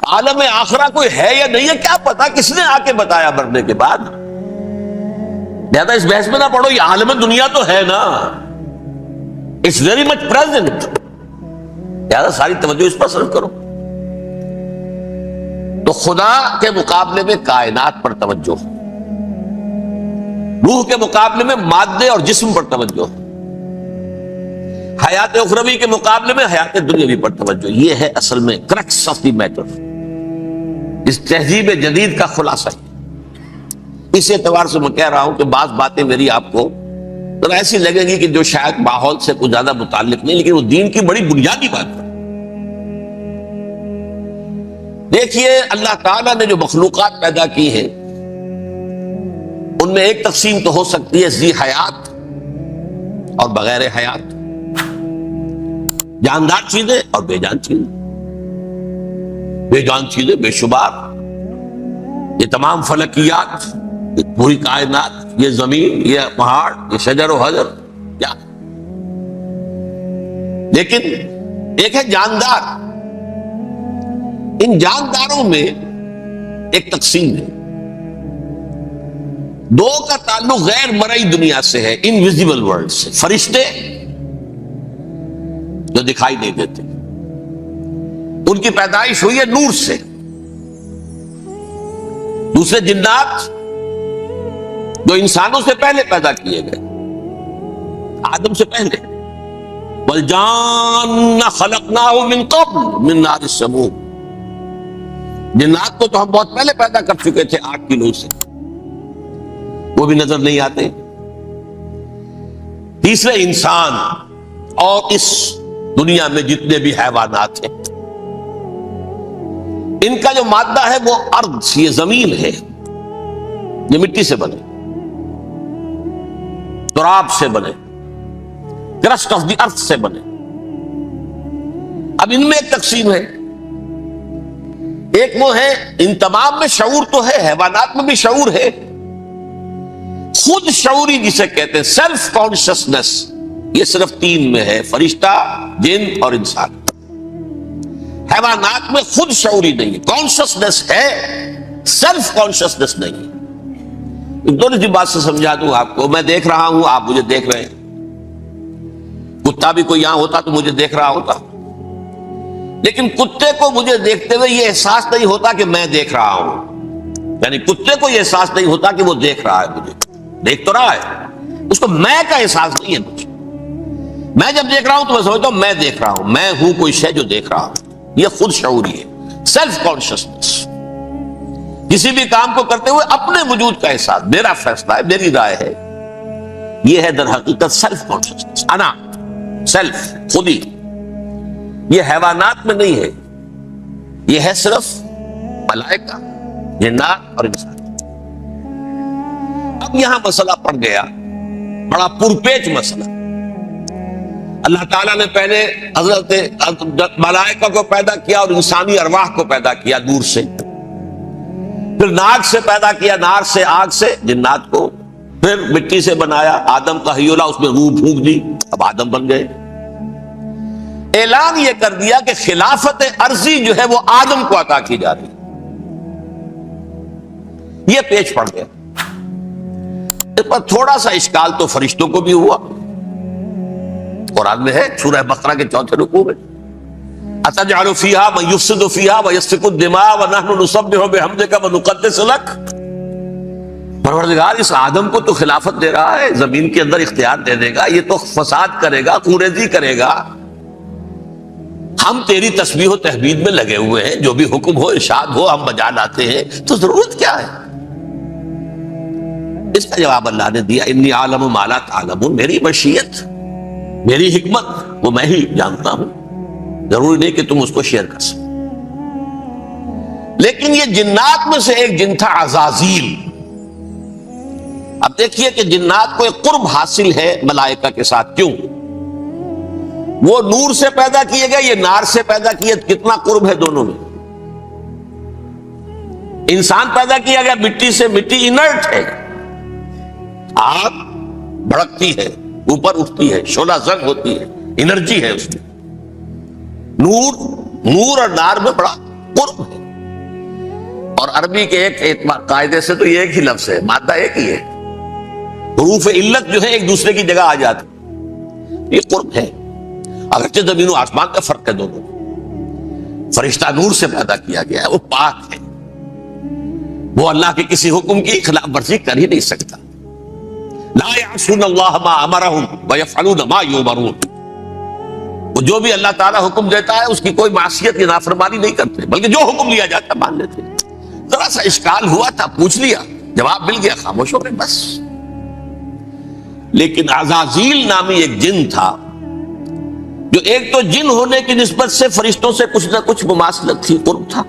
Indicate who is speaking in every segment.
Speaker 1: عالم آخرہ کوئی ہے یا نہیں ہے کیا پتا، کس نے آ کے بتایا مرنے کے بعد؟ زیادہ اس بحث میں نہ پڑھو، یہ عالم دنیا تو ہے نا، اٹس ویری مچ پریزنٹ، زیادہ ساری توجہ اس پر صرف کرو۔ تو خدا کے مقابلے میں کائنات پر توجہ، روح کے مقابلے میں مادے اور جسم پر توجہ، حیات اخروی کے مقابلے میں حیات دنیاوی پر توجہ۔ یہ ہے اصل میں کرکس آف دی میٹر، اس تہذیب جدید کا خلاصہ ہے۔ اس اعتبار سے میں کہہ رہا ہوں کہ بعض باتیں میری آپ کو تو ایسی لگے گی کہ جو شاید ماحول سے کچھ زیادہ متعلق نہیں، لیکن وہ دین کی بڑی بنیادی بات ہے۔ دیکھیے اللہ تعالیٰ نے جو مخلوقات پیدا کی ہیں ان میں ایک تقسیم تو ہو سکتی ہے ذی حیات اور بغیر حیات، جاندار چیزیں اور بے جان چیزیں۔ بے جان چیزیں بے شمار، یہ تمام فلکیات، یہ پوری کائنات، یہ زمین، یہ پہاڑ، یہ شجر و حجر، کیا؟ لیکن ایک ہے جاندار، ان جانداروں میں ایک تقسیم ہے، دو کا تعلق غیر مرئی دنیا سے ہے، انویزیبل ورلڈ سے، فرشتے جو دکھائی نہیں دیتے، ان کی پیدائش ہوئی ہے نور سے۔ دوسرے جنات جو انسانوں سے پہلے پیدا کیے گئے، آدم سے پہلے، وَالْجَانَّ خَلَقْنَاهُ مِن قَبْلُ مِن نَارِ السَّمُومِ، جنات کو تو ہم بہت پہلے پیدا کر چکے تھے آگ کی لو سے، وہ بھی نظر نہیں آتے۔ تیسرے انسان اور اس دنیا میں جتنے بھی حیوانات ہیں، ان کا جو مادہ ہے وہ ارض، یہ زمین ہے، یہ مٹی سے بنے، تراب سے بنے، کرسٹ آف دی ارتھ سے بنے۔ اب ان میں ایک تقسیم ہے، ایک وہ ہے، ان تمام میں شعور تو ہے، حیوانات میں بھی شعور ہے، خود شعوری جسے کہتے ہیں سیلف کانشسنس، یہ صرف تین میں ہے، فرشتہ، جن اور انسان۔ حیوانات میں خود شعوری نہیں ہے، کانشسنس ہے، سیلف کانشسنس نہیں ہے۔ تھوڑی سی بات سے سمجھا دوں آپ کو، میں دیکھ رہا ہوں، آپ مجھے دیکھ رہے ہیں، کتا بھی کوئی یہاں ہوتا تو مجھے دیکھ رہا ہوتا، لیکن کتے کو مجھے دیکھتے ہوئے یہ احساس نہیں ہوتا کہ میں دیکھ رہا ہوں، یعنی کتے کو یہ احساس نہیں ہوتا کہ وہ دیکھ رہا ہے، مجھے دیکھ تو رہا ہے، اس کو میں کا احساس نہیں ہے مجھے۔ میں جب دیکھ رہا ہوں تو میں سمجھتا ہوں میں دیکھ رہا ہوں، میں ہوں کوئی شے جو دیکھ رہا ہوں، یہ خود شعوری ہے، سیلف کانشسنس۔ کسی بھی کام کو کرتے ہوئے اپنے وجود کا احساس، میرا فیصلہ ہے، میری رائے ہے، یہ ہے در حقیقت سیلف کانشسنس، انا، سیلف، خودی۔ یہ حیوانات میں نہیں ہے، یہ ہے صرف ملائکہ، جنات اور انسان۔ اب یہاں مسئلہ پڑ گیا، بڑا پرپیچ مسئلہ۔ اللہ تعالیٰ نے پہلے حضرت ملائکہ کو پیدا کیا اور انسانی ارواح کو پیدا کیا نور سے، پھر ناک سے پیدا کیا، نار سے، آگ سے جنات کو، پھر مٹی سے بنایا، آدم کا حیولہ، اس میں روح پھونک دی، اب آدم بن گئے۔ اعلان یہ کر دیا کہ خلافت ارضی جو ہے وہ آدم کو عطا کی جا رہی، یہ پیچ پڑ گیا۔ اس پر تھوڑا سا اشکال تو فرشتوں کو بھی ہوا، قرآن میں ہے سورہ بقرہ کے 4 رکوع میں، أَتَجْعَلُ فِيهَا مَن يُفْسِدُ فِيهَا وَيَسْفِكُ الدِّمَاءَ وَنَحْنُ نُسَبِّحُ بِحَمْدِكَ وَنُقَدِّسُ لَكَ۔ پروردگار اس آدم کو تو خلافت دے رہا ہے، زمین کے اندر اختیار دے دے گا، یہ تو فساد کرے گا، کوریزی کرے گا، ہم تیری تسبیح و تحمید میں لگے ہوئے ہیں، جو بھی حکم ہو ارشاد ہو ہم بجا لاتے ہیں، تو ضرورت کیا ہے؟ اس کا جواب اللہ نے دیا، انی عالم ما لا تعلمون، میری مشیت، میری حکمت وہ میں ہی جانتا ہوں، ضروری نہیں کہ تم اس کو شیئر کر سکو۔ لیکن یہ جنات میں سے ایک جن تھا عزازیل۔ اب دیکھیے کہ جنات کو ایک قرب حاصل ہے ملائکہ کے ساتھ، کیوں؟ وہ نور سے پیدا کیے گئے، یہ نار سے پیدا کیے، کتنا قرب ہے دونوں میں۔ انسان پیدا کیا گیا مٹی سے، مٹی انرٹ ہے، آگ بھڑکتی ہے، اوپر اٹھتی ہے، شعلہ زنگ ہوتی ہے، انرجی ہے اس میں۔ نور اور نار میں بڑا قرب ہے۔ اور عربی کے ایک قاعدے سے تو یہ ایک ہی لفظ ہے، مادہ ایک ہی ہے، حروف علت جو ہے ایک دوسرے کی جگہ آ جاتے، یہ قرب ہے، اگرچہ زمین و آسمان کا فرق ہے دونوں، فرشتہ نور سے پیدا کیا گیا ہے، وہ پاک ہے، وہ اللہ کے کسی حکم کی خلاف ورزی کر ہی نہیں سکتا، لا یعصون اللہ ما امرہم ویفعلون ما یؤمرون، وہ جو بھی اللہ تعالیٰ حکم دیتا ہے اس کی کوئی معصیت یا نافرمانی نہیں کرتے، بلکہ جو حکم لیا جاتا مان لیتے۔ ذرا سا اشکال ہوا تھا، پوچھ لیا، جواب مل گیا، خاموش ہو گئے بس۔ لیکن عزازیل نامی ایک جن تھا، جو ایک تو جن ہونے کی نسبت سے فرشتوں سے کچھ نہ کچھ مماثلت تھی، قرب تھا،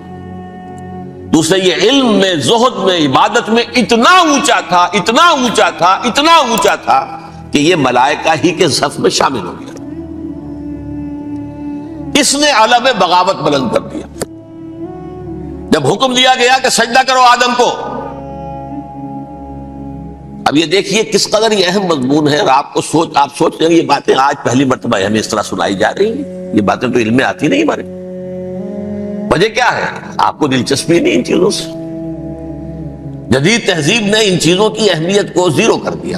Speaker 1: دوسرے یہ علم میں، زہد میں، عبادت میں اتنا اونچا تھا، اتنا اونچا تھا، اتنا اونچا تھا کہ یہ ملائکہ ہی کے صف میں شامل ہو گیا، اس نے علم بغاوت بلند کر دیا۔ جب حکم دیا گیا کہ سجدہ کرو آدم کو، اب یہ دیکھیے کس قدر یہ اہم مضمون ہے، اور آپ سوچ رہے ہیں یہ باتیں آج پہلی مرتبہ ہمیں اس طرح سنائی جا رہی ہیں، یہ باتیں تو علم میں آتی نہیں ہمارے۔ وجہ کیا ہے؟ آپ کو دلچسپی نہیں ان چیزوں سے، جدید تہذیب نے ان چیزوں کی اہمیت کو زیرو کر دیا۔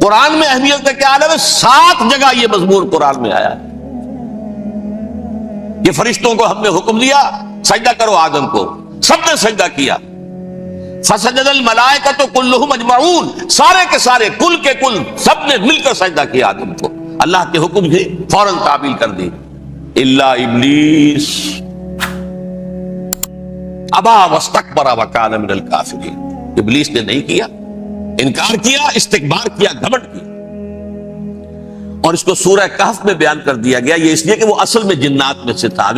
Speaker 1: قرآن میں اہمیت کا کیا عالم ہے؟ 7 جگہ یہ مضمون قرآن میں آیا ہے کہ فرشتوں کو ہم نے حکم دیا سجدہ کرو آدم کو، سب نے سجدہ کیا، فسجد الملائکۃ کلھم اجمعون، سارے کے سارے، کل کے کل، سب نے مل کر سجدہ کیا آدم کو، اللہ کے حکم کی فوراً تعمیل کر دی، الا ابلیس ابا واستکبر وکان من الکافرین، ابلیس نے نہیں کیا، انکار کیا، استکبار کیا، گھمنڈ کیا۔ اور اس کو سورہ کہف میں بیان کر دیا گیا، یہ اس لیے کہ وہ اصل میں جنات میں سے تھا، اگر